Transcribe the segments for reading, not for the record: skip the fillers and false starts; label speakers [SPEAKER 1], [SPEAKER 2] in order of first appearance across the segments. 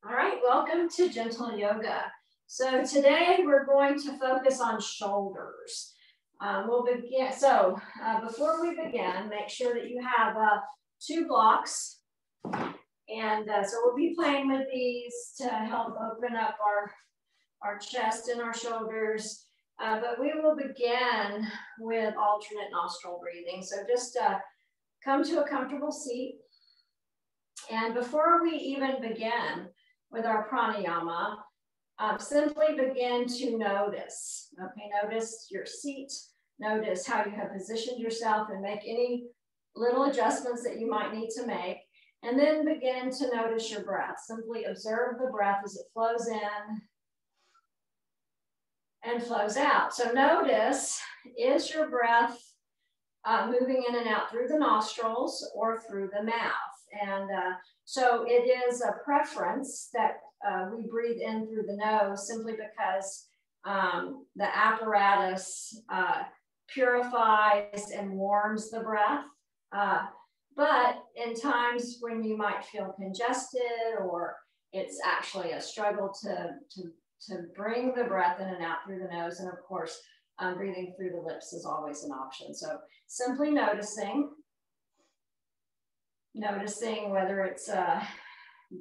[SPEAKER 1] All right, welcome to Gentle Yoga. So today we're going to focus on shoulders. We'll begin. Before we begin, make sure that you have 2 blocks. And so we'll be playing with these to help open up our chest and our shoulders. But we will begin with alternate nostril breathing. So just come to a comfortable seat. And before we even begin with our pranayama, simply begin to notice. Okay, notice your seat, notice how you have positioned yourself, and make any little adjustments that you might need to make. And then begin to notice your breath. Simply observe the breath as it flows in and flows out. So notice, is your breath moving in and out through the nostrils or through the mouth? And so it is a preference that we breathe in through the nose simply because the apparatus purifies and warms the breath. But in times when you might feel congested or it's actually a struggle to bring the breath in and out through the nose, and of course, breathing through the lips is always an option. So simply noticing whether it's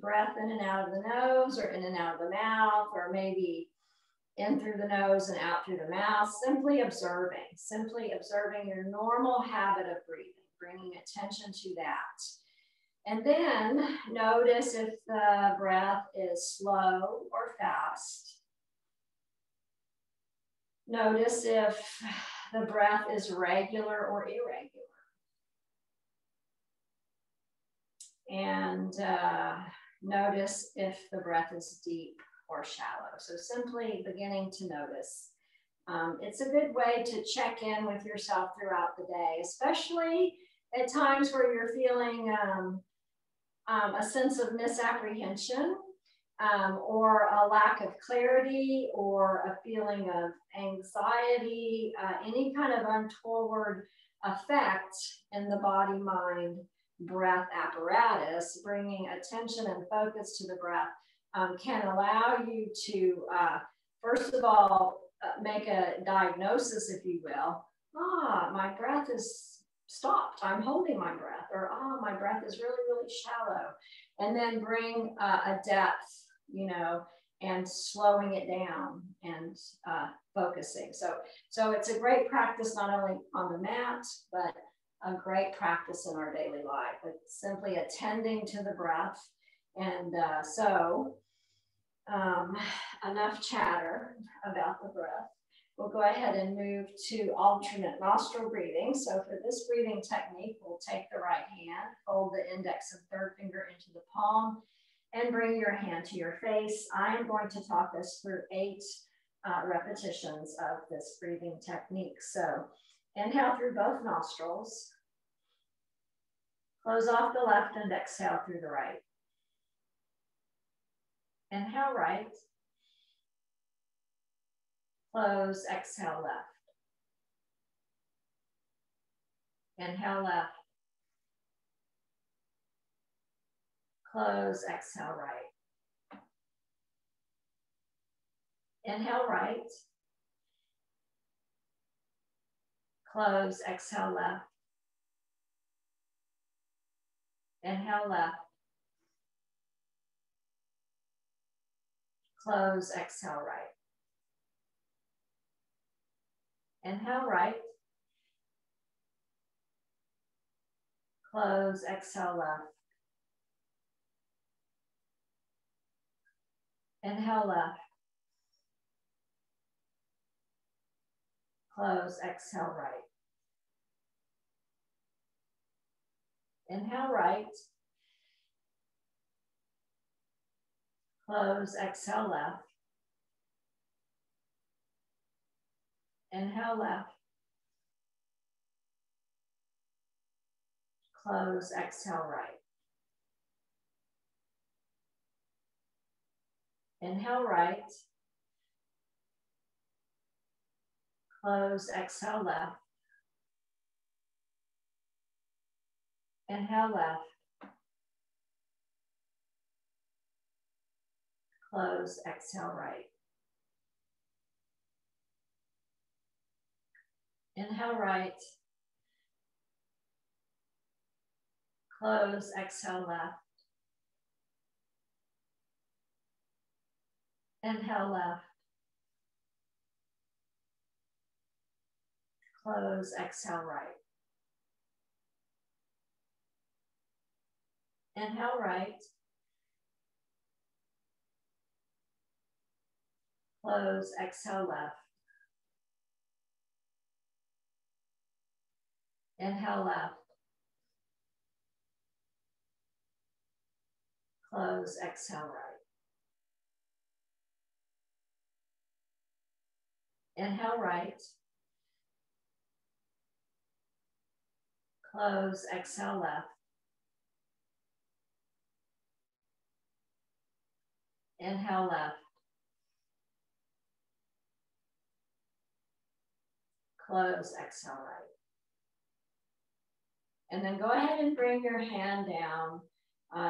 [SPEAKER 1] breath in and out of the nose or in and out of the mouth, or maybe in through the nose and out through the mouth. Simply observing your normal habit of breathing, bringing attention to that. And then notice if the breath is slow or fast. Notice if the breath is regular or irregular. And notice if the breath is deep or shallow. So simply beginning to notice. It's a good way to check in with yourself throughout the day, especially at times where you're feeling a sense of misapprehension or a lack of clarity or a feeling of anxiety, any kind of untoward effect in the body-mind breath apparatus. Bringing attention and focus to the breath can allow you to, first of all, make a diagnosis, if you will. My breath is stopped. I'm holding my breath. Or, my breath is really, really shallow. And then bring a depth, and slowing it down and focusing. So it's a great practice, not only on the mat, but a great practice in our daily life. It's simply attending to the breath. And enough chatter about the breath. We'll go ahead and move to alternate nostril breathing. So for this breathing technique, we'll take the right hand, fold the index and third finger into the palm, and bring your hand to your face. I am going to talk us through 8 repetitions of this breathing technique. So inhale through both nostrils. Close off the left and exhale through the right. Inhale right. Close, exhale left. Inhale left. Close, exhale right. Inhale right. Close, exhale left. Inhale left. Close, exhale right. Inhale right. Close, exhale left. Inhale left. Close, exhale right. Inhale right. Close, exhale left. Inhale left. Close, exhale right. Inhale right. Close, exhale left. Inhale left. Close, exhale right. Inhale right. Close, exhale left. Inhale left. Close, exhale right. Inhale right. Close, exhale left. Inhale left. Close, exhale right. Inhale right. Close, exhale left. Inhale left. Close, exhale right. And then go ahead and bring your hand down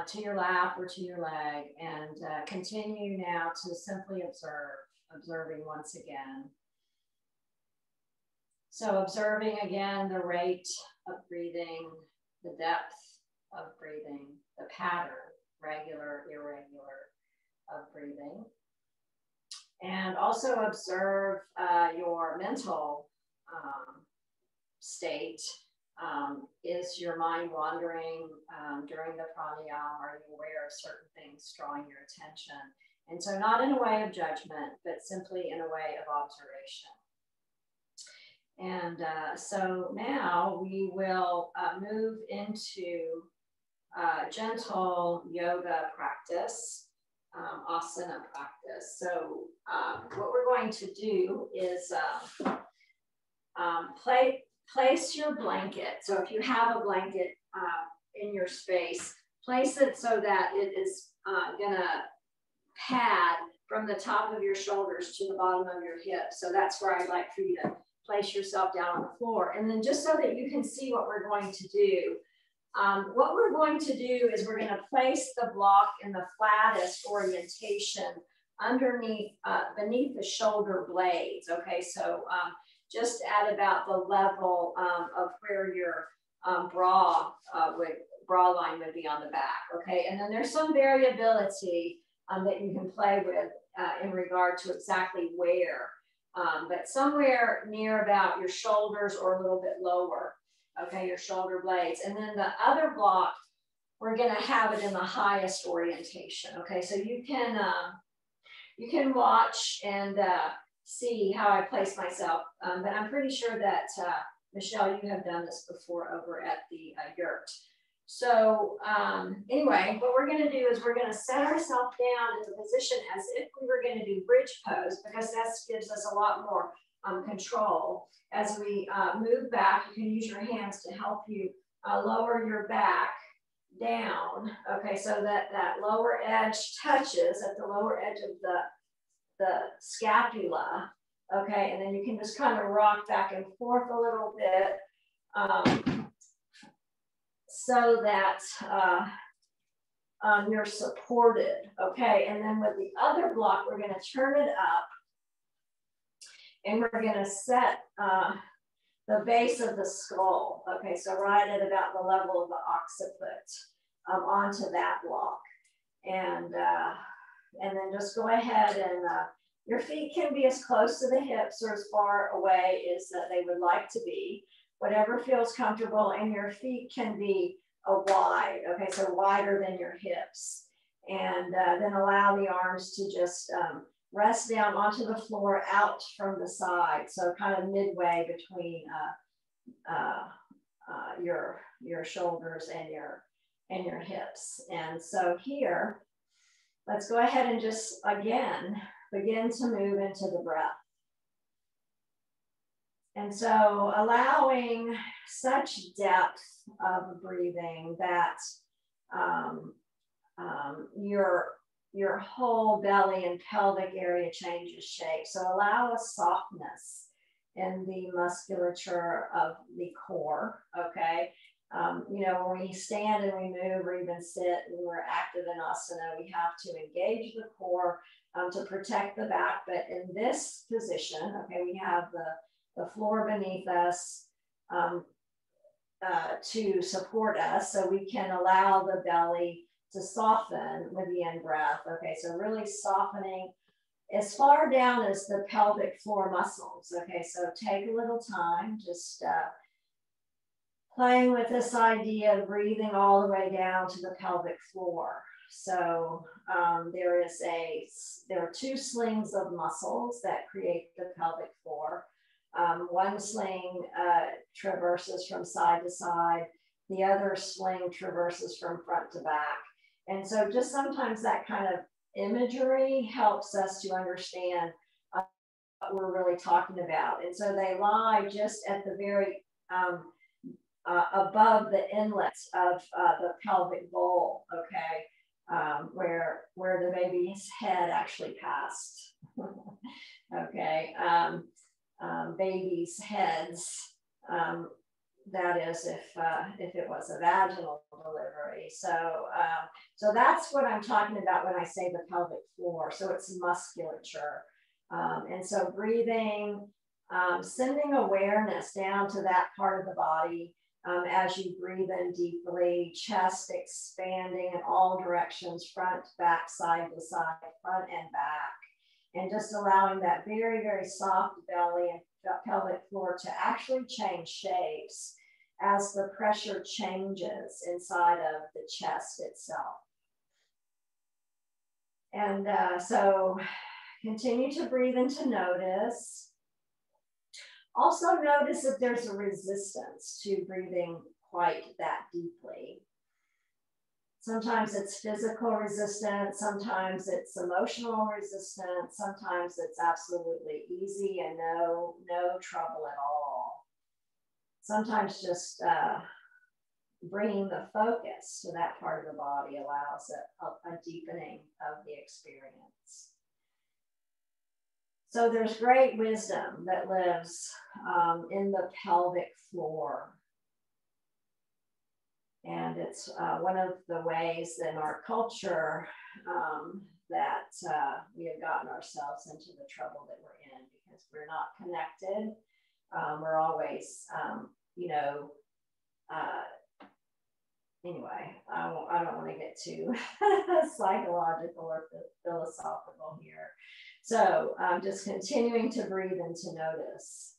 [SPEAKER 1] to your lap or to your leg, and continue now to simply observe, observing once again. So observing again the rate of breathing, the depth of breathing, the pattern, regular, irregular of breathing. And also observe your mental state. Is your mind wandering during the pranayama? Are you aware of certain things drawing your attention? And so not in a way of judgment, but simply in a way of observation. And so now we will move into gentle yoga practice, asana practice. So what we're going to do is place your blanket. So if you have a blanket in your space, place it so that it is gonna pad from the top of your shoulders to the bottom of your hips. So that's where I'd like for you to place yourself down on the floor. And then just so that you can see what we're going to do, what we're going to do is we're gonna place the block in the flattest orientation underneath, beneath the shoulder blades. Okay, so just at about the level of where your bra line would be on the back, okay? And then there's some variability that you can play with in regard to exactly where, but somewhere near about your shoulders or a little bit lower, okay, your shoulder blades. And then the other block, we're gonna have it in the highest orientation, okay? So you can watch and see how I place myself, but I'm pretty sure that, Michelle, you have done this before over at the yurt. So anyway, what we're gonna do is we're gonna set ourselves down in the position as if we were gonna do bridge pose, because that gives us a lot more control. As we move back, you can use your hands to help you lower your back down, okay, so that that lower edge touches at the lower edge of the scapula, okay, and then you can just kind of rock back and forth a little bit so that you're supported, okay, and then with the other block, we're gonna turn it up and we're gonna set the base of the skull, okay, so right at about the level of the occiput onto that block. And then just go ahead and your feet can be as close to the hips or as far away as they would like to be, whatever feels comfortable, and your feet can be wide, okay, so wider than your hips. And then allow the arms to just rest down onto the floor out from the side, so kind of midway between your shoulders and your hips. And so here, let's go ahead and just, again, begin to move into the breath. And so allowing such depth of breathing that your whole belly and pelvic area changes shape. So allow a softness in the musculature of the core, okay? You know, when we stand and we move or even sit and we're active in asana, we have to engage the core to protect the back. But in this position, okay, we have the floor beneath us to support us, so we can allow the belly to soften with the in-breath. Okay, so really softening as far down as the pelvic floor muscles. Okay, so take a little time, just playing with this idea of breathing all the way down to the pelvic floor. So there are two slings of muscles that create the pelvic floor. One sling traverses from side to side. The other sling traverses from front to back. And so just sometimes that kind of imagery helps us to understand what we're really talking about. And so they lie just at the very above the inlets of the pelvic bowl, okay, where the baby's head actually passed. Okay, babies' heads. That is, if it was a vaginal delivery. So, so that's what I'm talking about when I say the pelvic floor. So it's musculature, and so breathing, sending awareness down to that part of the body as you breathe in deeply, chest expanding in all directions, front, back, side to side, front and back, and just allowing that very, very soft belly and pelvic floor to actually change shapes as the pressure changes inside of the chest itself. And so continue to breathe into notice. Also notice if there's a resistance to breathing quite that deeply. Sometimes it's physical resistance, sometimes it's emotional resistance, sometimes it's absolutely easy and no trouble at all. Sometimes just bringing the focus to that part of the body allows a deepening of the experience. So there's great wisdom that lives in the pelvic floor. And it's one of the ways in our culture that we have gotten ourselves into the trouble that we're in, because we're not connected. We're always, anyway, I don't want to get too psychological or philosophical here. So just continuing to breathe into notice.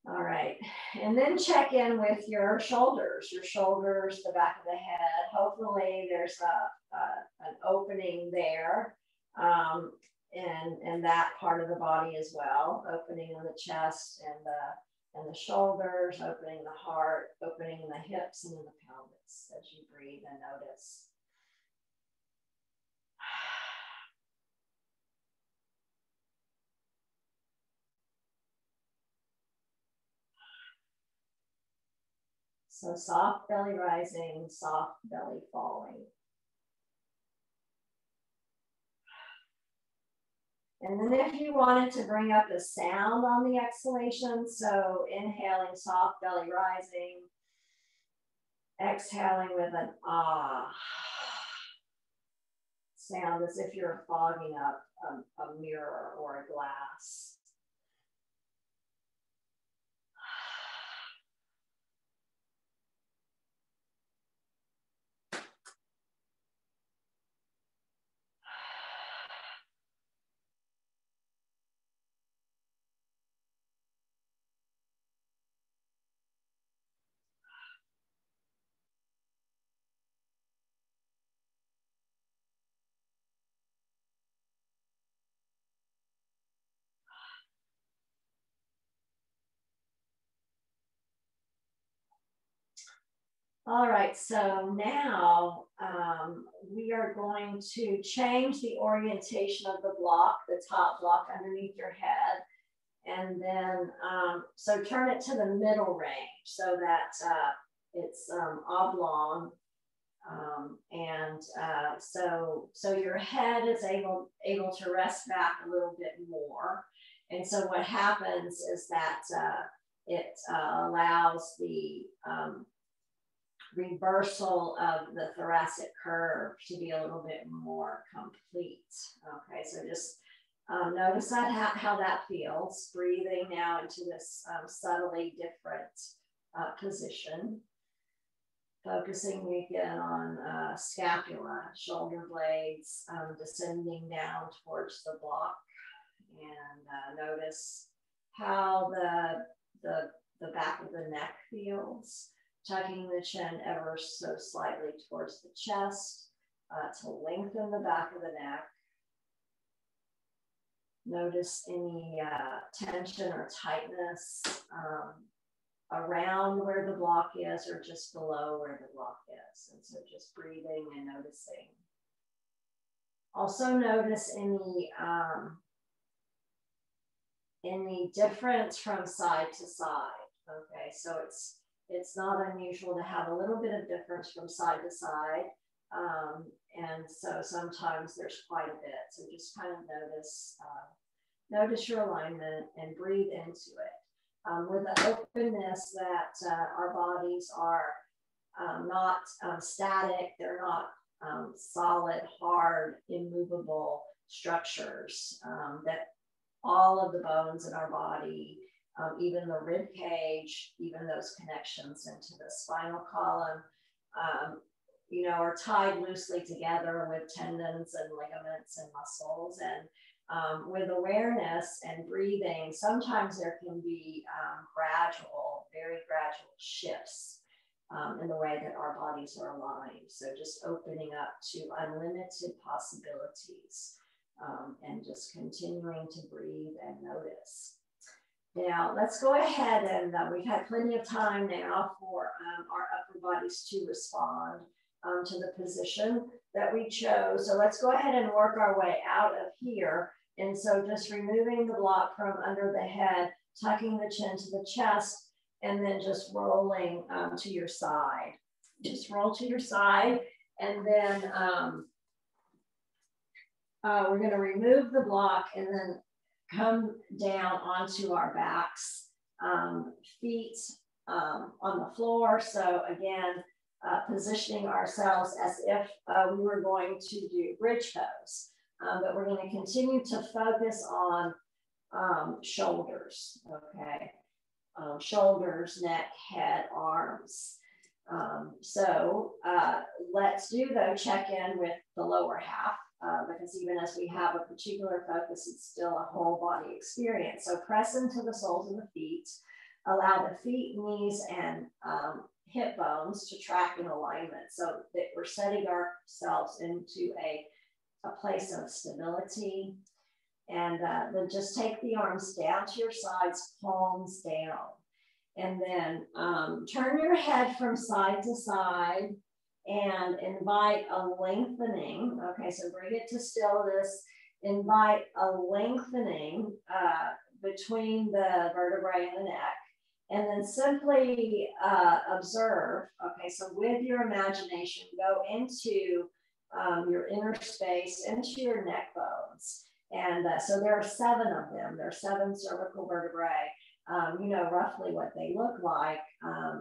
[SPEAKER 1] All right, and then check in with your shoulders, the back of the head. Hopefully there's an opening there in that part of the body as well, opening in the chest and the shoulders, opening the heart, opening in the hips and in the pelvis as you breathe and notice. So soft belly rising, soft belly falling. And then if you wanted to bring up a sound on the exhalation, so inhaling, soft belly rising, exhaling with an ah sound, as if you're fogging up a mirror or a glass. All right, so now we are going to change the orientation of the block, the top block underneath your head. And then, so turn it to the middle range so that it's oblong. So your head is able to rest back a little bit more. And so what happens is that It allows the reversal of the thoracic curve to be a little bit more complete. Okay, so just notice that how that feels. Breathing now into this subtly different position. Focusing again on scapula, shoulder blades, descending down towards the block, and notice how the back of the neck feels. Tucking the chin ever so slightly towards the chest to lengthen the back of the neck. Notice any tension or tightness around where the block is or just below where the block is. And so just breathing and noticing. Also notice any difference from side to side. Okay, so it's not unusual to have a little bit of difference from side to side. And so sometimes there's quite a bit. So just kind of notice your alignment and breathe into it. With the openness that our bodies are not static, they're not solid, hard, immovable structures, that all of the bones in our body, even the rib cage, even those connections into the spinal column, are tied loosely together with tendons and ligaments and muscles. And with awareness and breathing, sometimes there can be very gradual shifts in the way that our bodies are aligned. So just opening up to unlimited possibilities and just continuing to breathe and notice. Now, let's go ahead and we've had plenty of time now for our upper bodies to respond to the position that we chose. So let's go ahead and work our way out of here. And so just removing the block from under the head, tucking the chin to the chest, and then just rolling to your side. Just roll to your side, and then we're going to remove the block and then come down onto our backs, feet on the floor. So again, positioning ourselves as if we were going to do bridge pose. But we're going to continue to focus on shoulders, okay? Shoulders, neck, head, arms. So let's do, though, check in with the lower half, because even as we have a particular focus, it's still a whole body experience. So press into the soles of the feet, allow the feet, knees, and hip bones to track in alignment so that we're setting ourselves into a place of stability. And then just take the arms down to your sides, palms down. And then turn your head from side to side and invite a lengthening. Okay, so bring it to stillness. Invite a lengthening between the vertebrae and the neck. And then simply observe. Okay, so with your imagination, go into your inner space, into your neck bones. And so there are 7 of them. There are 7 cervical vertebrae. You know roughly what they look like.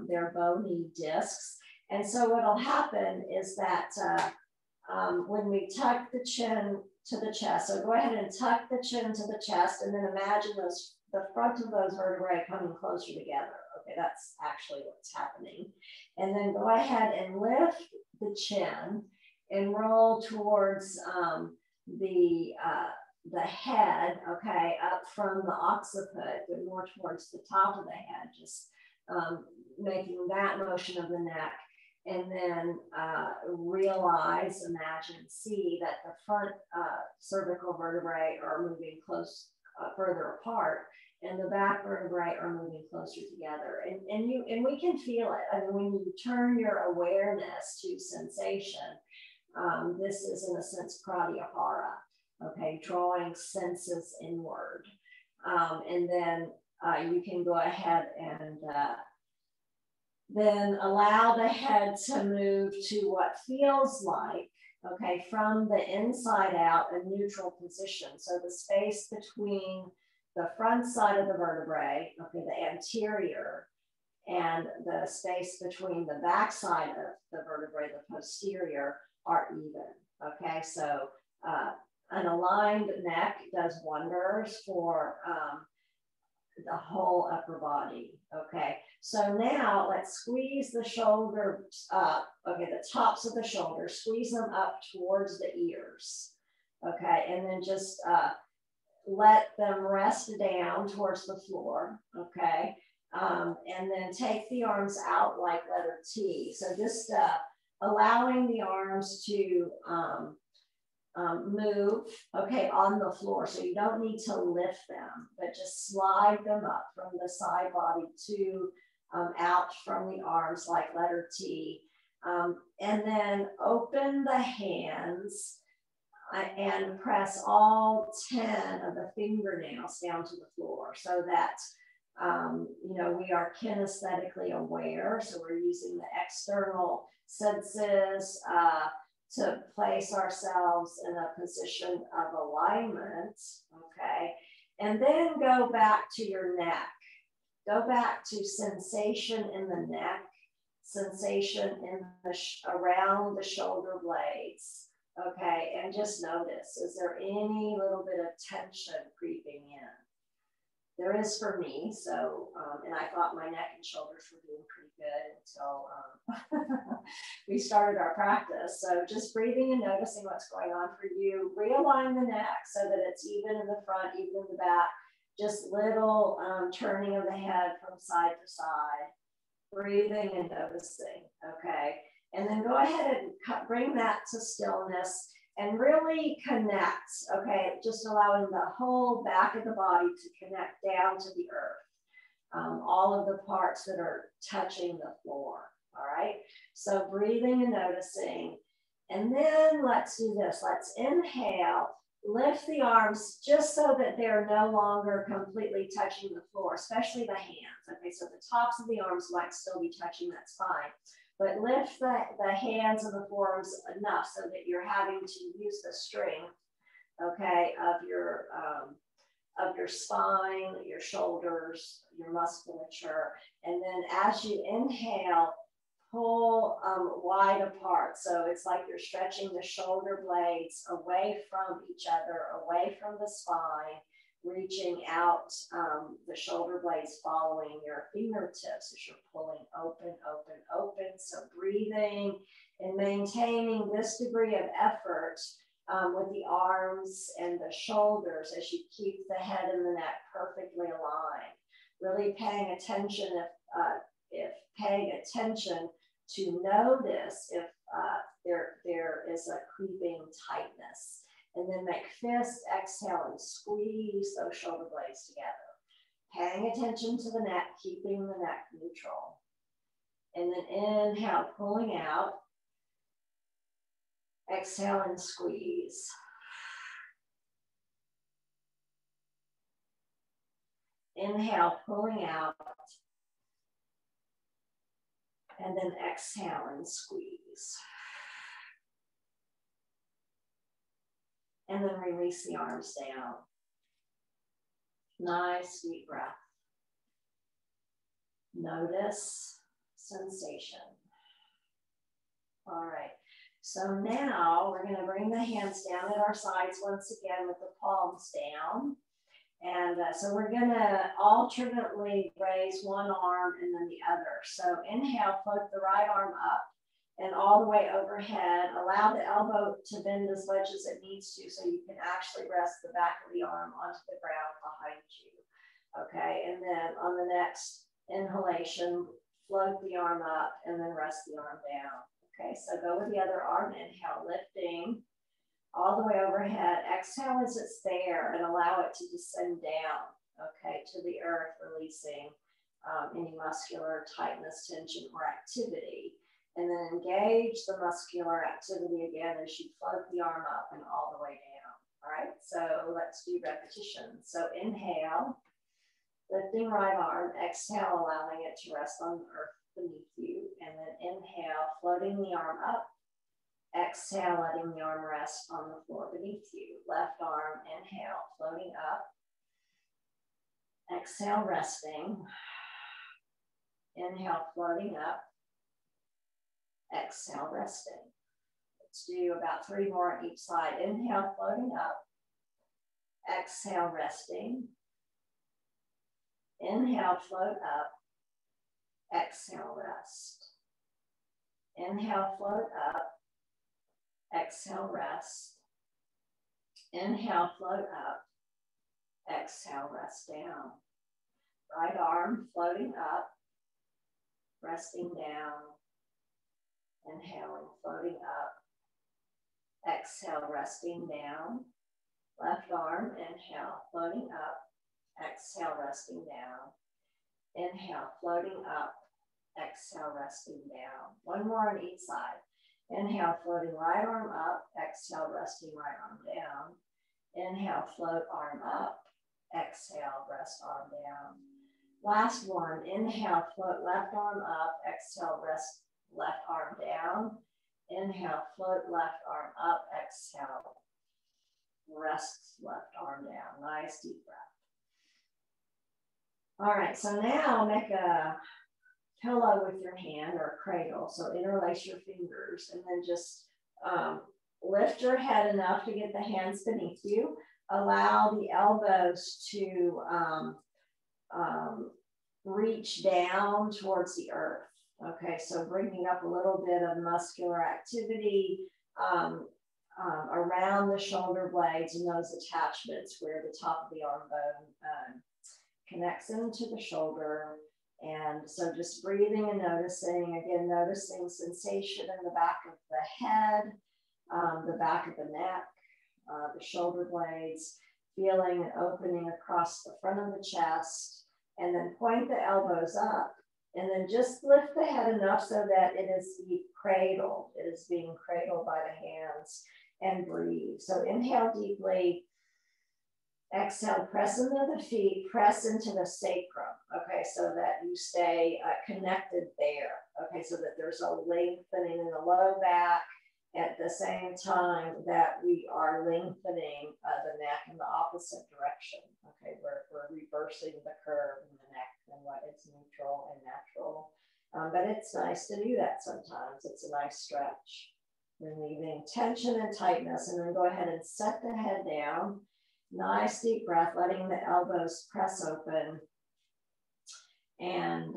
[SPEAKER 1] They're bony discs. And so what'll happen is that when we tuck the chin to the chest, so go ahead and tuck the chin to the chest, and then imagine the front of those vertebrae coming closer together. Okay, that's actually what's happening. And then go ahead and lift the chin and roll towards the head, okay, up from the occiput, but more towards the top of the head, just making that motion of the neck. And then realize, imagine, see that the front cervical vertebrae are moving further apart, and the back vertebrae are moving closer together. And we can feel it. I mean, when you turn your awareness to sensation, this is in a sense pratyahara, okay, drawing senses inward. And then you can go ahead and then allow the head to move to what feels like, okay, from the inside out, a neutral position. So the space between the front side of the vertebrae, okay, the anterior, and the space between the back side of the vertebrae, the posterior, are even, okay? So an aligned neck does wonders for the whole upper body, okay? So now let's squeeze the shoulders up, okay, the tops of the shoulders, squeeze them up towards the ears, okay? And then just let them rest down towards the floor, okay? And then take the arms out like letter T. So just allowing the arms to move, okay, on the floor. So you don't need to lift them, but just slide them up from the side body to out from the arms like letter T. And then open the hands and press all 10 of the fingernails down to the floor so that, you know, we are kinesthetically aware. So we're using the external senses to place ourselves in a position of alignment, okay? And then go back to your neck. Go back to sensation in the neck, sensation in the around the shoulder blades, okay? And just notice, is there any little bit of tension creeping in? There is for me, so, and I thought my neck and shoulders were doing pretty good until we started our practice. So just breathing and noticing what's going on for you. Realign the neck so that it's even in the front, even in the back. Just little turning of the head from side to side. Breathing and noticing, okay? And then go ahead and bring that to stillness and really connect, okay? Just allowing the whole back of the body to connect down to the earth. All of the parts that are touching the floor, all right? So breathing and noticing. And then let's do this. Let's inhale, lift the arms just so that they're no longer completely touching the floor, especially the hands, okay? So the tops of the arms might still be touching, that's fine. But lift the hands and the forearms enough so that you're having to use the strength, okay, of your spine, your shoulders, your musculature. And then as you inhale, pull wide apart. So it's like you're stretching the shoulder blades away from each other, away from the spine, reaching out, the shoulder blades following your fingertips as you're pulling open, open, open. So breathing and maintaining this degree of effort with the arms and the shoulders as you keep the head and the neck perfectly aligned. Really paying attention if paying attention to notice if there is a creeping tightness. And then make fists, exhale, and squeeze those shoulder blades together. Paying attention to the neck, keeping the neck neutral. And then inhale, pulling out. Exhale and squeeze. Inhale, pulling out. And then exhale and squeeze. And then release the arms down. Nice, deep breath. Notice sensation. All right. So now we're going to bring the hands down at our sides once again with the palms down. And so we're going to alternately raise one arm and then the other. So inhale, float the right arm up and all the way overhead. Allow the elbow to bend as much as it needs to so you can actually rest the back of the arm onto the ground behind you. Okay, and then on the next inhalation, float the arm up and then rest the arm down. Okay, so go with the other arm. Inhale, lifting all the way overhead. Exhale as it's there and allow it to descend down, okay, to the earth, releasing any muscular tightness, tension, or activity. And then engage the muscular activity again as you float the arm up and all the way down. All right, so let's do repetition. So inhale, lifting right arm. Exhale, allowing it to rest on the earth beneath you. And then inhale, floating the arm up. Exhale, letting the arm rest on the floor beneath you. Left arm, inhale, floating up. Exhale, resting. Inhale, floating up. Exhale, resting. Let's do about 3 more on each side. Inhale, floating up. Exhale, resting. Inhale, float up. Exhale, rest. Inhale, float up. Exhale, rest. Inhale, float up. Exhale, rest down. Right arm floating up, resting down. Inhaling, floating up. Exhale, resting down. Left arm, inhale, floating up. Exhale, resting down. Inhale, floating up. Exhale, resting down. 1 more on each side. Inhale, floating right arm up. Exhale, resting right arm down. Inhale, float arm up. Exhale, rest arm down. Last one. Inhale, float left arm up. Exhale, rest left arm down. Inhale, float left arm up. Exhale, rest left arm down. Nice deep breath. All right, so now make a pillow with your hand or a cradle. So interlace your fingers and then just lift your head enough to get the hands beneath you. Allow the elbows to reach down towards the earth. Okay, so bringing up a little bit of muscular activity around the shoulder blades and those attachments where the top of the arm bone connects into the shoulder. And so just breathing and noticing, again, noticing sensation in the back of the head, the back of the neck, the shoulder blades, feeling an opening across the front of the chest, and then point the elbows up, and then just lift the head enough so that it is cradled. It is being cradled by the hands, and breathe. So inhale deeply. Exhale, press into the feet, press into the sacrum, okay, so that you stay connected there, okay, so that there's a lengthening in the low back at the same time that we are lengthening the neck in the opposite direction, okay, we're reversing the curve in the neck and what is neutral and natural, but it's nice to do that sometimes. It's a nice stretch, relieving tension and tightness, and then go ahead and set the head down. Nice deep breath, letting the elbows press open. And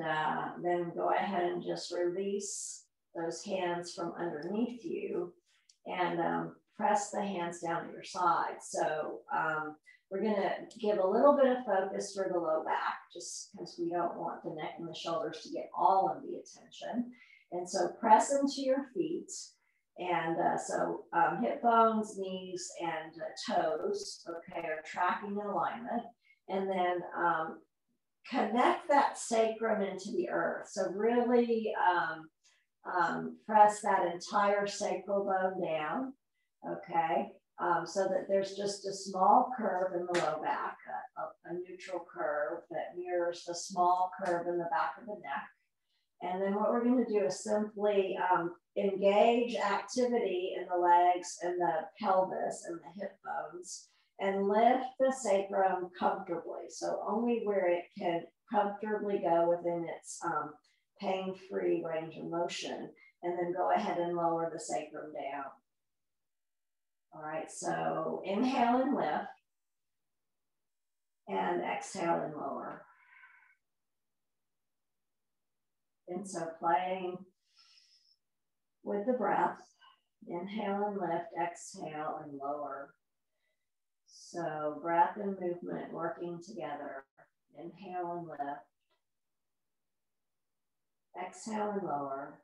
[SPEAKER 1] then go ahead and just release those hands from underneath you and press the hands down to your side. So we're going to give a little bit of focus for the low back, just because we don't want the neck and the shoulders to get all of the attention. And so press into your feet. And so hip bones, knees, and toes, okay, are tracking in alignment. And then connect that sacrum into the earth. So really press that entire sacral bone down, okay, so that there's just a small curve in the low back, a neutral curve that mirrors the small curve in the back of the neck. And then what we're going to do is simply engage activity in the legs and the pelvis and the hip bones and lift the sacrum comfortably. So only where it can comfortably go within its pain-free range of motion. And then go ahead and lower the sacrum down. All right, so inhale and lift. And exhale and lower. And so playing with the breath, inhale and lift, exhale and lower. So breath and movement working together. Inhale and lift. Exhale and lower.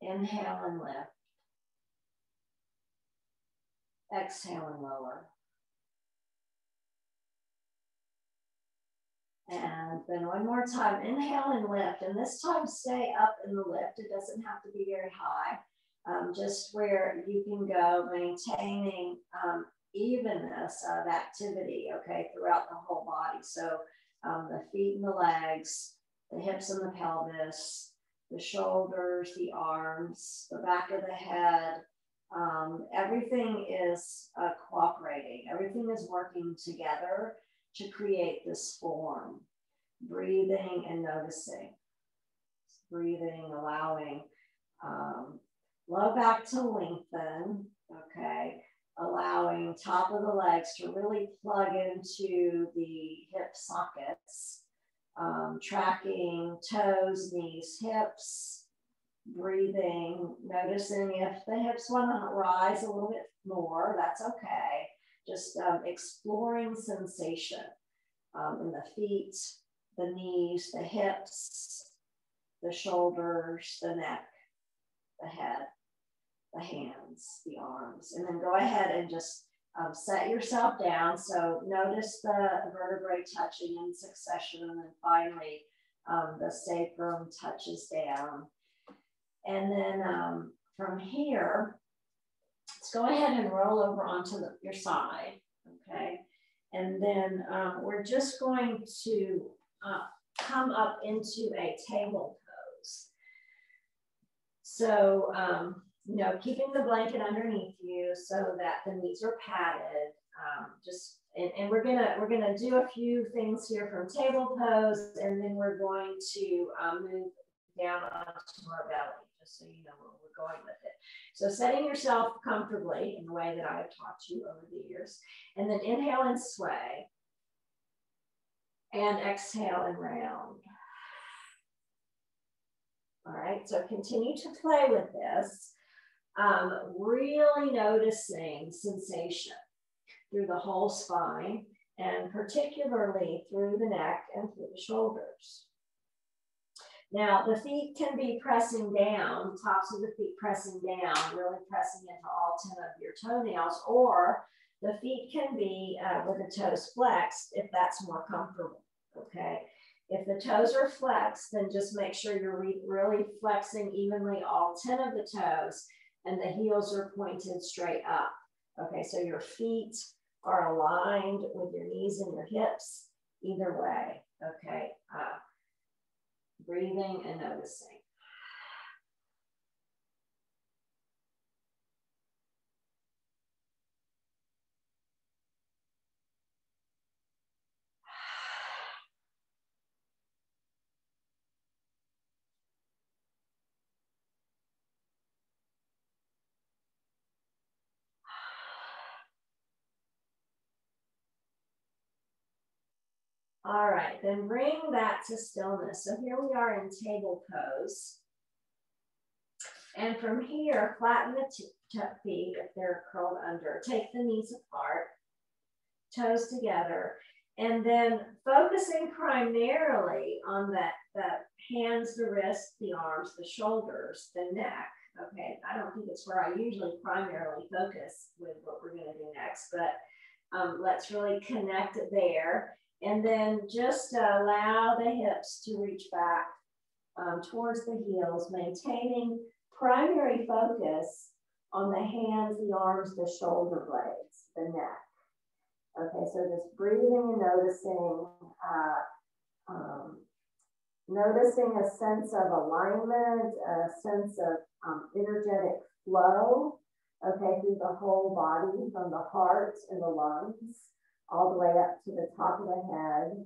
[SPEAKER 1] Inhale and lift. Exhale and lower. And then one more time, inhale and lift. And this time stay up in the lift. It doesn't have to be very high. Just where you can go, maintaining evenness of activity, okay, throughout the whole body. So the feet and the legs, the hips and the pelvis, the shoulders, the arms, the back of the head, Everything is cooperating. Everything is working together to create this form. Breathing and noticing. Breathing, allowing low back to lengthen, okay? Allowing top of the legs to really plug into the hip sockets. Tracking toes, knees, hips. Breathing, noticing if the hips want to rise a little bit more, that's okay. Just exploring sensation in the feet, the knees, the hips, the shoulders, the neck, the head, the hands, the arms. And then go ahead and just set yourself down. So notice the vertebrae touching in succession, and then finally the sacrum touches down. And then from here, let's go ahead and roll over onto your side, okay? And then we're just going to come up into a table pose. So, you know, keeping the blanket underneath you so that the knees are padded. And we're gonna do a few things here from table pose, and then we're going to move down onto our belly, just so you know where we're going with it. So setting yourself comfortably in the way that I have taught you over the years, and then inhale and sway, and exhale and round. All right, so continue to play with this, really noticing sensation through the whole spine, and particularly through the neck and through the shoulders. Now, the feet can be pressing down, tops of the feet pressing down, really pressing into all 10 of your toenails, or the feet can be with the toes flexed if that's more comfortable, okay? If the toes are flexed, then just make sure you're really flexing evenly all 10 of the toes, and the heels are pointed straight up, okay? So your feet are aligned with your knees and your hips, either way, okay? Breathing and noticing. All right, then bring that to stillness. So here we are in table pose. And from here, flatten the feet if they're curled under. Take the knees apart, toes together, and then focusing primarily on the hands, the wrists, the arms, the shoulders, the neck. Okay, I don't think it's where I usually primarily focus with what we're going to do next, but let's really connect it there. And then just allow the hips to reach back towards the heels, maintaining primary focus on the hands, the arms, the shoulder blades, the neck. Okay, so just breathing and noticing, noticing a sense of alignment, a sense of energetic flow, okay, through the whole body, from the heart and the lungs, all the way up to the top of the head,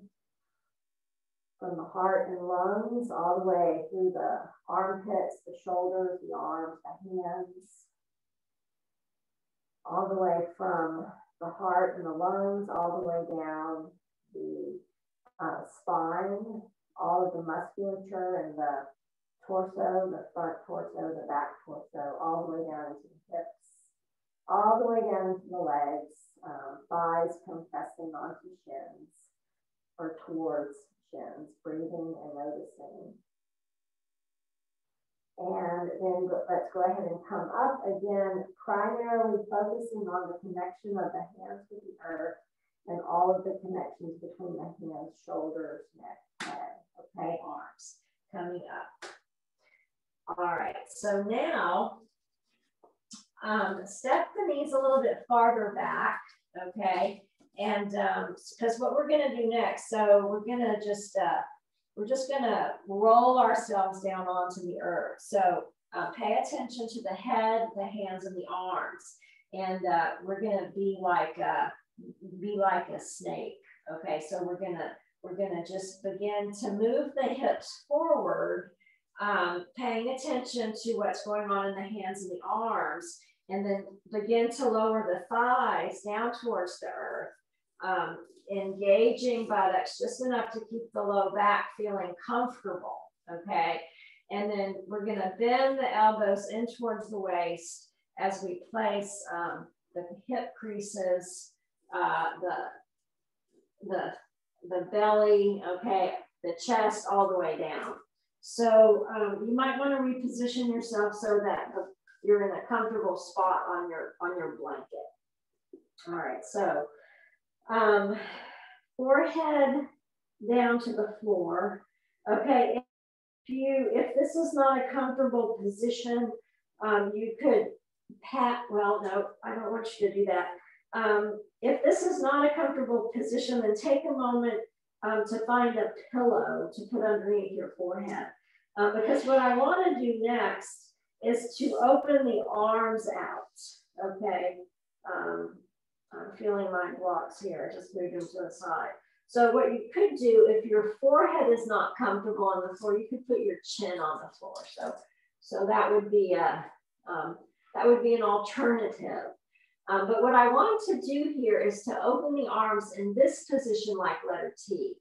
[SPEAKER 1] from the heart and lungs, all the way through the armpits, the shoulders, the arms, the hands, all the way from the heart and the lungs, all the way down the spine, all of the musculature and the torso, the front torso, the back torso, all the way down into the hips, all the way down into the legs, thighs compressing onto shins or towards shins, breathing and noticing. And then let's go ahead and come up again, primarily focusing on the connection of the hands with the earth and all of the connections between the hands, shoulders, neck, head, okay, arms, coming up. All right, so now step the knees a little bit farther back, okay? And because what we're gonna do next, so we're just gonna roll ourselves down onto the earth. So pay attention to the head, the hands, and the arms. And we're gonna be like a snake. Okay, so we're gonna just begin to move the hips forward, paying attention to what's going on in the hands and the arms, and then begin to lower the thighs down towards the earth, engaging buttocks just enough to keep the low back feeling comfortable, okay? And then we're gonna bend the elbows in towards the waist as we place the hip creases, the belly, okay, the chest all the way down. So you might want to reposition yourself so that you're in a comfortable spot on your blanket. All right, so forehead down to the floor. Okay, if this is not a comfortable position, you could pat, well, no, I don't want you to do that. If this is not a comfortable position, then take a moment to find a pillow to put underneath your forehead. Because what I want to do next is to open the arms out, okay? I'm feeling my blocks here, just move them to the side. So what you could do, if your forehead is not comfortable on the floor, you could put your chin on the floor. So that would be an alternative. But what I want to do here is to open the arms in this position like letter T.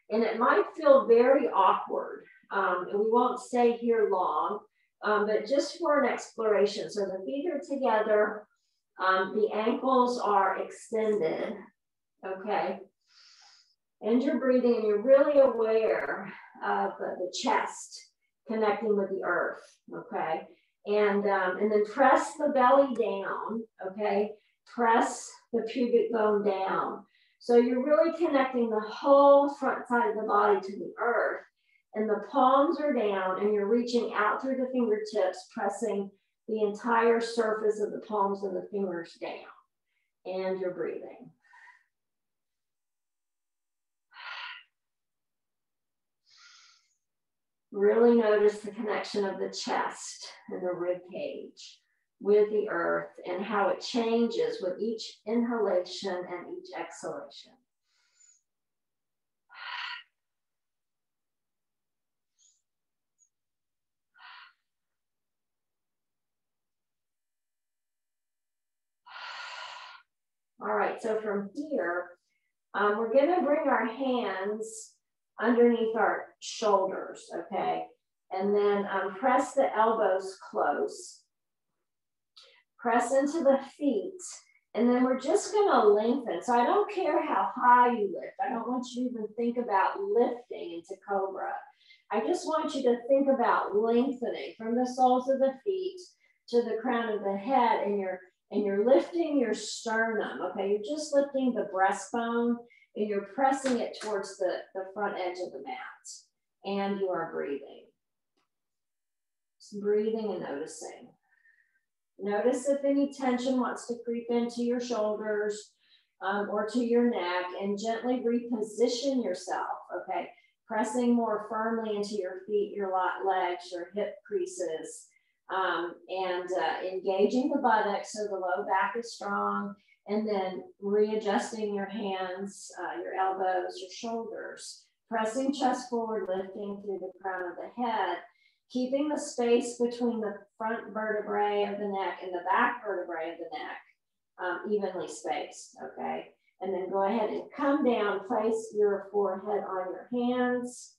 [SPEAKER 1] And it might feel very awkward. And we won't stay here long, but just for an exploration. So the feet are together, the ankles are extended, okay? And you're breathing and you're really aware of the chest connecting with the earth, okay? And then press the belly down, okay? Press the pubic bone down. So you're really connecting the whole front side of the body to the earth, and the palms are down and you're reaching out through the fingertips, pressing the entire surface of the palms and the fingers down, and you're breathing. Really notice the connection of the chest and the rib cage with the earth and how it changes with each inhalation and each exhalation. All right, so from here, we're gonna bring our hands underneath our shoulders, okay? And then press the elbows close. Press into the feet. And then we're just gonna lengthen. So I don't care how high you lift. I don't want you to even think about lifting into Cobra. I just want you to think about lengthening from the soles of the feet to the crown of the head, and you're lifting your sternum, okay? You're just lifting the breastbone, and you're pressing it towards the front edge of the mat. And you are breathing. Just breathing and noticing. Notice if any tension wants to creep into your shoulders or to your neck, and gently reposition yourself, okay? Pressing more firmly into your feet, your legs, your hip creases, and engaging the buttocks so the low back is strong, and then readjusting your hands, your elbows, your shoulders, pressing chest forward, lifting through the crown of the head, keeping the space between the front vertebrae of the neck and the back vertebrae of the neck evenly spaced, okay? And then go ahead and come down, place your forehead on your hands,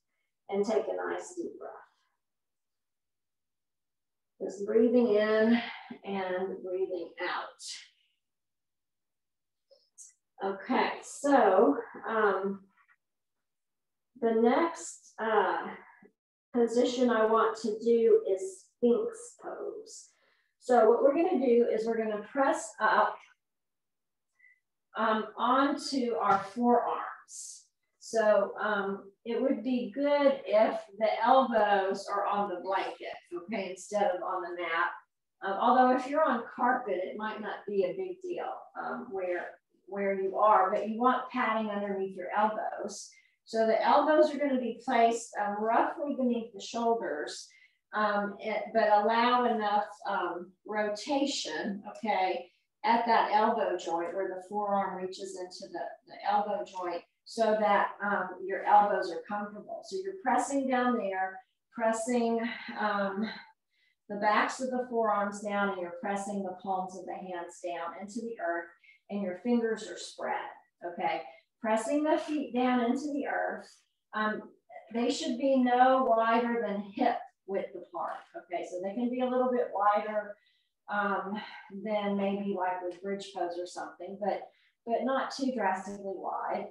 [SPEAKER 1] and take a nice deep breath. Just breathing in and breathing out. Okay, so the next position I want to do is Sphinx Pose. So what we're going to do is we're going to press up onto our forearms. So it would be good if the elbows are on the blanket, okay, instead of on the mat. Although if you're on carpet, it might not be a big deal where you are, but you want padding underneath your elbows. So the elbows are going to be placed roughly beneath the shoulders, but allow enough rotation, okay, at that elbow joint where the forearm reaches into the elbow joint so that your elbows are comfortable. So you're pressing down there, pressing the backs of the forearms down, and you're pressing the palms of the hands down into the earth, and your fingers are spread, okay? Pressing the feet down into the earth. They should be no wider than hip width apart, okay? So they can be a little bit wider than maybe like with bridge pose or something, but not too drastically wide.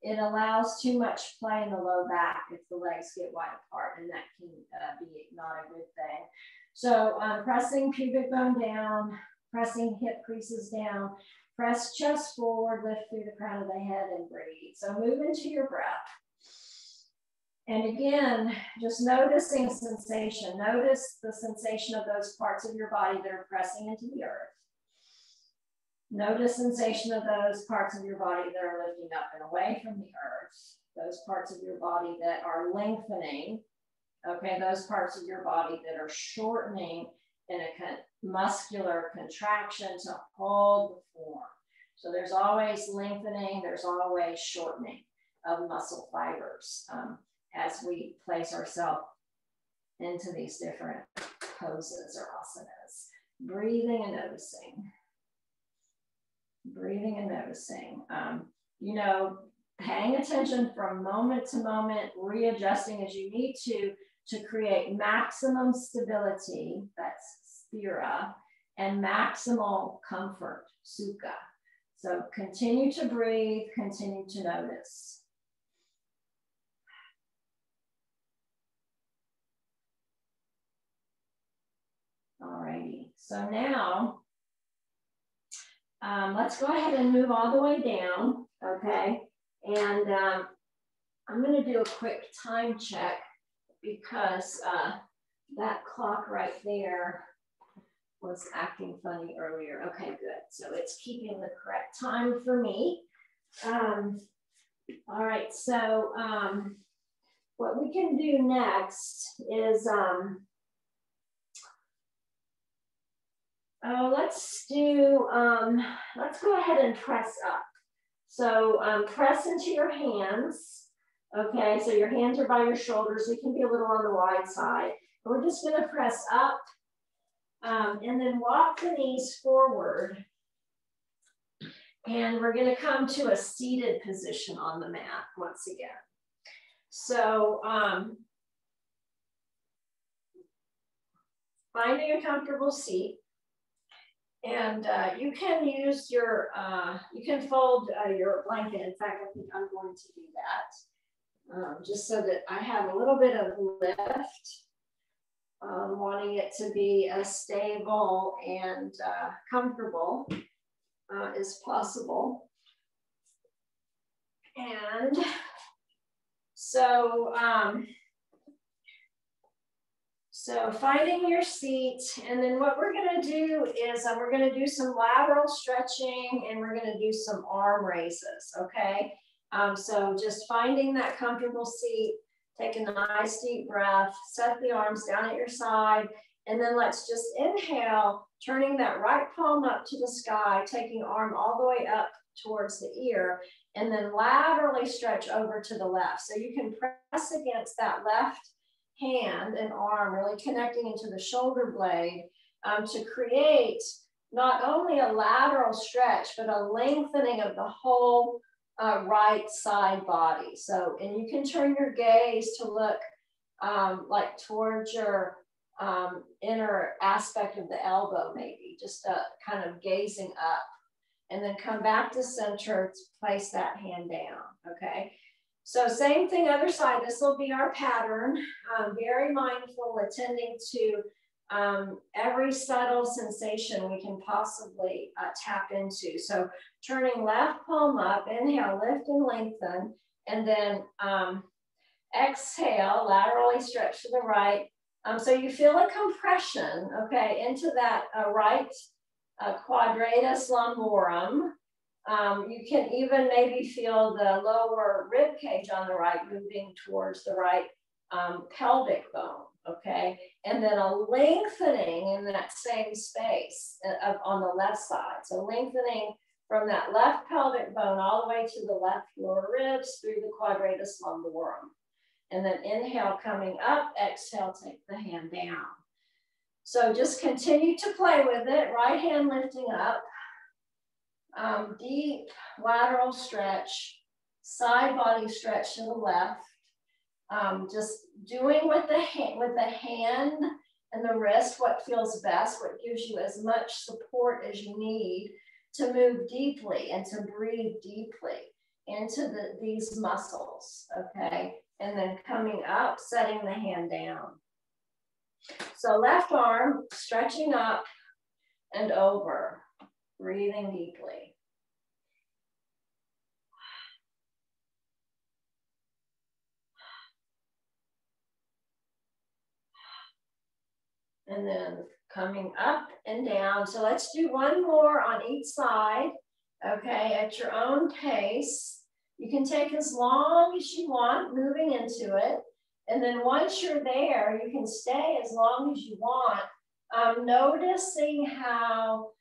[SPEAKER 1] It allows too much play in the low back if the legs get wide apart, and that can be not a good thing. So pressing pubic bone down, pressing hip creases down, press chest forward, lift through the crown of the head and breathe. So move into your breath. And again, just noticing sensation. Notice the sensation of those parts of your body that are pressing into the earth. Notice sensation of those parts of your body that are lifting up and away from the earth. Those parts of your body that are lengthening. Okay, those parts of your body that are shortening in a muscular contraction to hold the form. So there's always lengthening, there's always shortening of muscle fibers as we place ourselves into these different poses or asanas. Breathing and noticing. Breathing and noticing. You know, paying attention from moment to moment, readjusting as you need to create maximum stability, that's sthira, and maximal comfort, sukha. So continue to breathe, continue to notice. Alrighty, so now let's go ahead and move all the way down, okay? And I'm gonna do a quick time check because that clock right there was acting funny earlier. Okay, good. So it's keeping the correct time for me. All right, so what we can do next is, let's go ahead and press up. So press into your hands. Okay, so your hands are by your shoulders. They can be a little on the wide side. We're just gonna press up and then walk the knees forward. And we're gonna come to a seated position on the mat once again. So finding a comfortable seat. And you can use your, you can fold your blanket. In fact, I think I'm going to do that. Just so that I have a little bit of lift, wanting it to be as stable and comfortable as possible. And so, so finding your seat, and then what we're gonna do is we're gonna do some lateral stretching and we're gonna do some arm raises, okay? So just finding that comfortable seat, take a nice deep breath, set the arms down at your side, and then let's just inhale, turning that right palm up to the sky, taking arm all the way up towards the ear, and then laterally stretch over to the left. So you can press against that left hand and arm, really connecting into the shoulder blade to create not only a lateral stretch, but a lengthening of the whole right side body. So, and you can turn your gaze to look like towards your inner aspect of the elbow, maybe just kind of gazing up, and then come back to center to place that hand down, okay? So same thing, other side. This will be our pattern. Very mindful, attending to every subtle sensation we can possibly tap into. So turning left palm up, inhale, lift and lengthen, and then exhale, laterally stretch to the right. So you feel a compression, okay, into that right quadratus lumborum. You can even maybe feel the lower rib cage on the right moving towards the right pelvic bone, okay? And then a lengthening in that same space on the left side. So lengthening from that left pelvic bone all the way to the left lower ribs through the quadratus lumborum. And then inhale, coming up, exhale, take the hand down. So just continue to play with it. Right hand lifting up. Deep lateral stretch, side body stretch to the left. Just doing with the hand and the wrist what feels best, what gives you as much support as you need to move deeply and to breathe deeply into these muscles, okay? And then coming up, setting the hand down. So left arm, stretching up and over, breathing deeply. And then coming up and down. So let's do one more on each side, okay, at your own pace. You can take as long as you want moving into it. And then once you're there, you can stay as long as you want, noticing how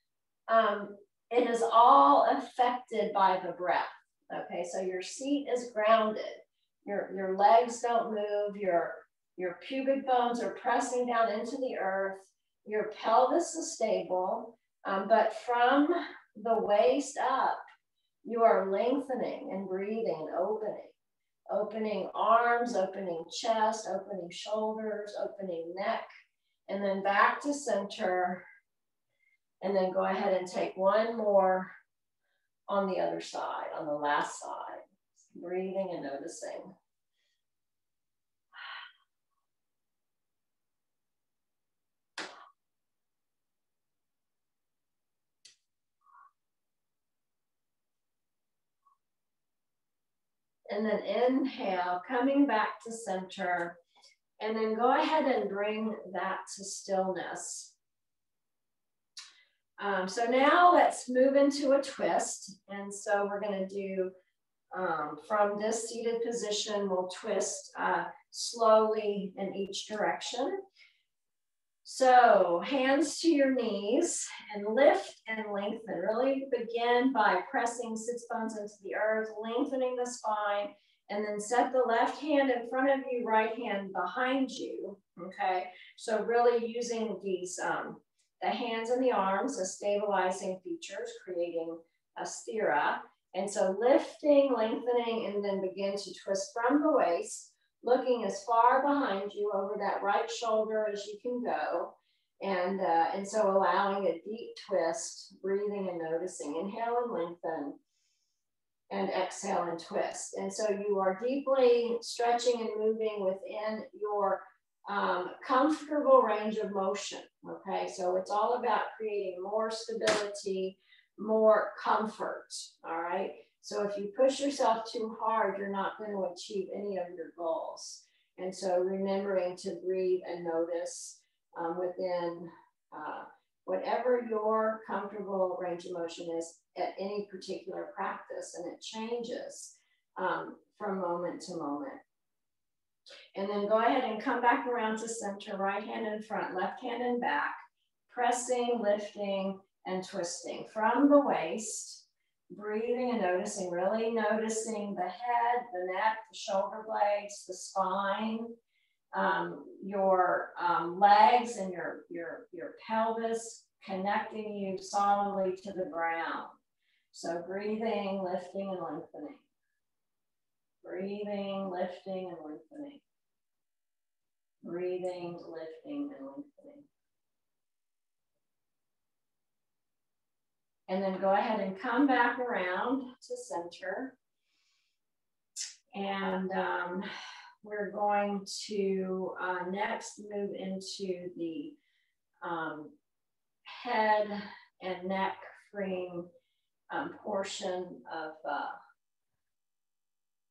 [SPEAKER 1] it is all affected by the breath. Okay, so your seat is grounded. Your legs don't move. Your pubic bones are pressing down into the earth. Your pelvis is stable, but from the waist up, you are lengthening and breathing and opening. Opening arms, opening chest, opening shoulders, opening neck, and then back to center. And then go ahead and take one more on the other side, on the last side. Breathing and noticing. And then inhale, coming back to center. And then go ahead and bring that to stillness. So now let's move into a twist. And so we're going to do, from this seated position, we'll twist slowly in each direction. So hands to your knees and lift and lengthen. Really begin by pressing sits bones into the earth, lengthening the spine, and then set the left hand in front of you, right hand behind you, okay? So really using these, the hands and the arms as stabilizing features, creating a sthira. And so lifting, lengthening, and then begin to twist from the waist, looking as far behind you over that right shoulder as you can go. And so allowing a deep twist, breathing and noticing. Inhale and lengthen, and exhale and twist. And so you are deeply stretching and moving within your comfortable range of motion, okay? So it's all about creating more stability, more comfort, all right? So if you push yourself too hard, you're not going to achieve any of your goals. And so remembering to breathe and notice within whatever your comfortable range of motion is at any particular practice, and it changes from moment to moment. And then go ahead and come back around to center, right hand in front, left hand in back, pressing, lifting, and twisting from the waist. Breathing and noticing, really noticing the head, the neck, the shoulder blades, the spine, your legs and your pelvis, connecting you solidly to the ground. So breathing, lifting, and lengthening. Breathing, lifting, and lengthening. Breathing, lifting, and lengthening. And then go ahead and come back around to center. And we're going to next move into the head and neck freeing portion of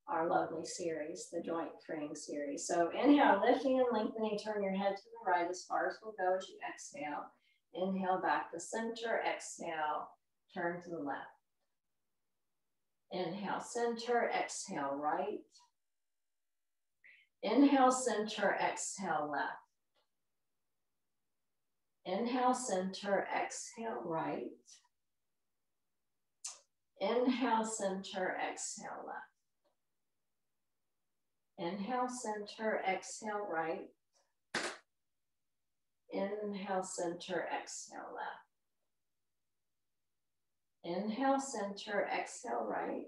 [SPEAKER 1] our lovely series, the joint freeing series. So inhale, lifting and lengthening, turn your head to the right as far as we'll go as you exhale. Inhale back to center, exhale. Turn to the left. Inhale, center, exhale, right. Inhale, center, exhale, left. Inhale, center, exhale, right. Inhale, center, exhale, left. Inhale, center, exhale, right. Inhale, center, exhale, left. Inhale, center, exhale, right.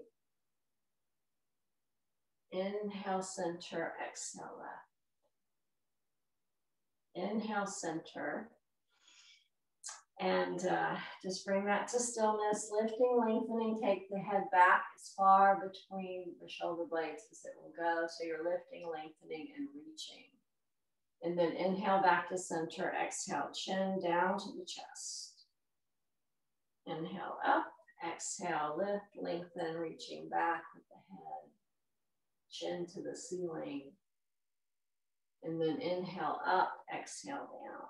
[SPEAKER 1] Inhale, center, exhale, left. Inhale, center. And just bring that to stillness, lifting, lengthening, take the head back as far between the shoulder blades as it will go. So you're lifting, lengthening, and reaching. And then inhale back to center, exhale, chin down to the chest. Inhale up, exhale, lift, lengthen, reaching back with the head, chin to the ceiling. And then inhale up, exhale down.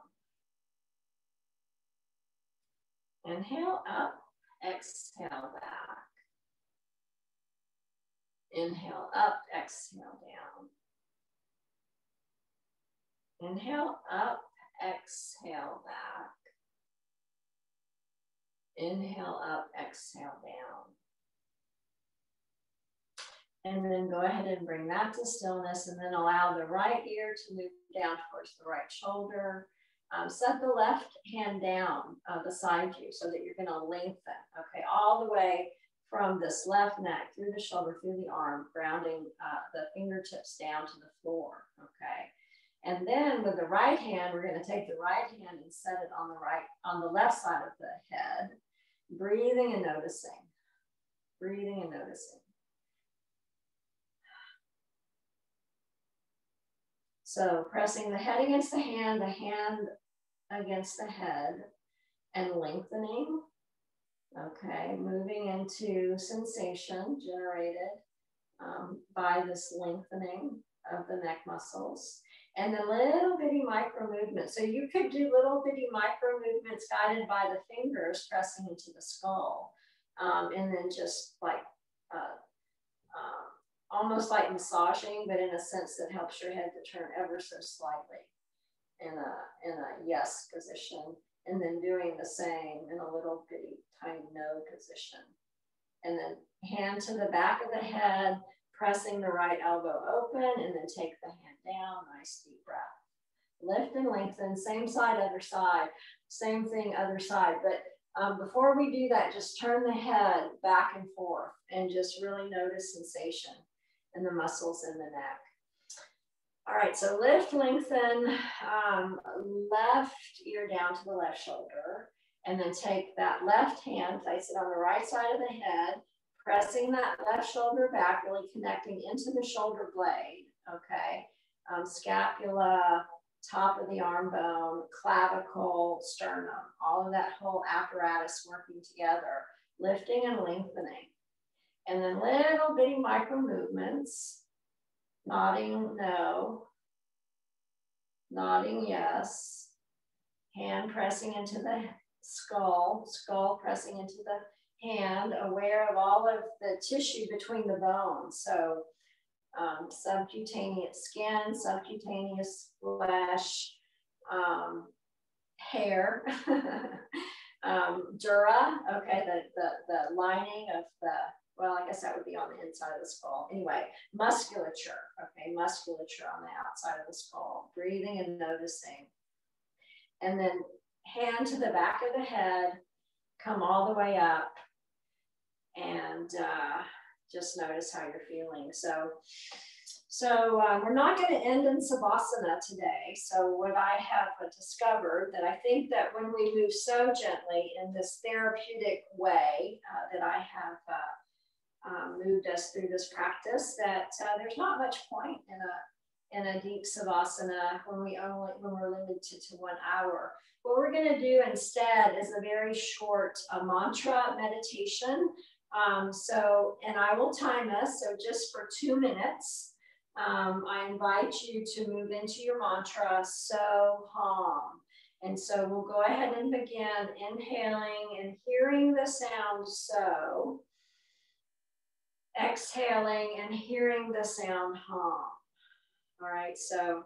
[SPEAKER 1] Inhale up, exhale back. Inhale up, exhale down. Inhale up, exhale back. Inhale up, exhale down. And then go ahead and bring that to stillness, and then allow the right ear to move down towards the right shoulder. Set the left hand down beside you so that you're going to lengthen, okay, all the way from this left neck through the shoulder, through the arm, grounding the fingertips down to the floor, okay. And then with the right hand, we're going to take the right hand and set it on the left side of the head, breathing and noticing, breathing and noticing. So pressing the head against the hand against the head, and lengthening. Okay, moving into sensation generated by this lengthening of the neck muscles. And then little bitty micro movements. So you could do little bitty micro movements guided by the fingers pressing into the skull. And then just like, almost like massaging, but in a sense that helps your head to turn ever so slightly in a yes position, and then doing the same in a little bitty tiny no position. And then hand to the back of the head, pressing the right elbow open, and then take the hand down, nice deep breath. Lift and lengthen, same side, other side, same thing, other side. But before we do that, just turn the head back and forth and just really notice sensation in the muscles in the neck. All right, so lift, lengthen, left ear down to the left shoulder, and then take that left hand, place it on the right side of the head, pressing that left shoulder back, really connecting into the shoulder blade, okay? Scapula, top of the arm bone, clavicle, sternum, all of that whole apparatus working together, lifting and lengthening. And then little bitty micro movements, nodding no, nodding yes, hand pressing into the skull, skull pressing into the hand, aware of all of the tissue between the bones. So subcutaneous skin, subcutaneous flesh, hair, dura, okay, the lining of the, well, I guess that would be on the inside of the skull. Anyway, musculature, okay, musculature on the outside of the skull, breathing and noticing. And then hand to the back of the head, come all the way up, and just notice how you're feeling. So we're not going to end in Savasana today. So what I have discovered that I think that when we move so gently in this therapeutic way that I have moved us through this practice, that there's not much point in a deep Savasana when we're limited to 1 hour. What we're going to do instead is a very short mantra meditation. And I will time us. So just for 2 minutes, I invite you to move into your mantra, so hum. And so we'll go ahead and begin inhaling and hearing the sound so. Exhaling and hearing the sound hum. All right, so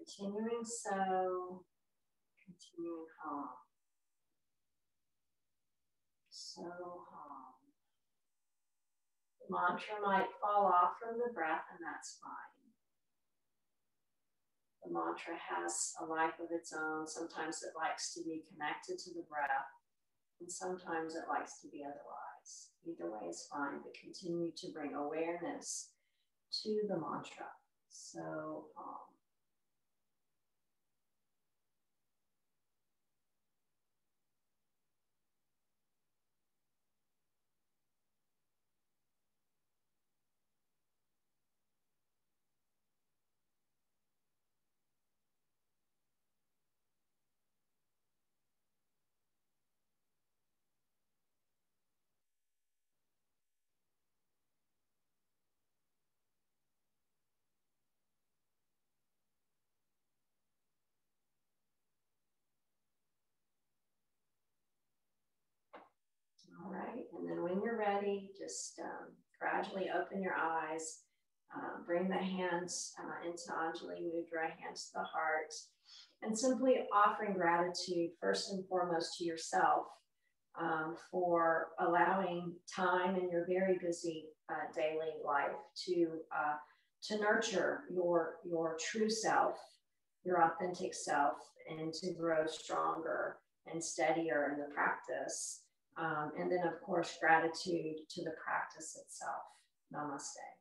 [SPEAKER 1] Continuing so, continuing calm. So calm. The mantra might fall off from the breath, and that's fine. The mantra has a life of its own. Sometimes it likes to be connected to the breath, and sometimes it likes to be otherwise. Either way is fine, but continue to bring awareness to the mantra. So calm. All right, and then when you're ready, just gradually open your eyes, bring the hands into Anjali Mudra, hands to the heart, and simply offering gratitude first and foremost to yourself for allowing time in your very busy daily life to nurture your true self, your authentic self, and to grow stronger and steadier in the practice. And then, of course, gratitude to the practice itself. Namaste.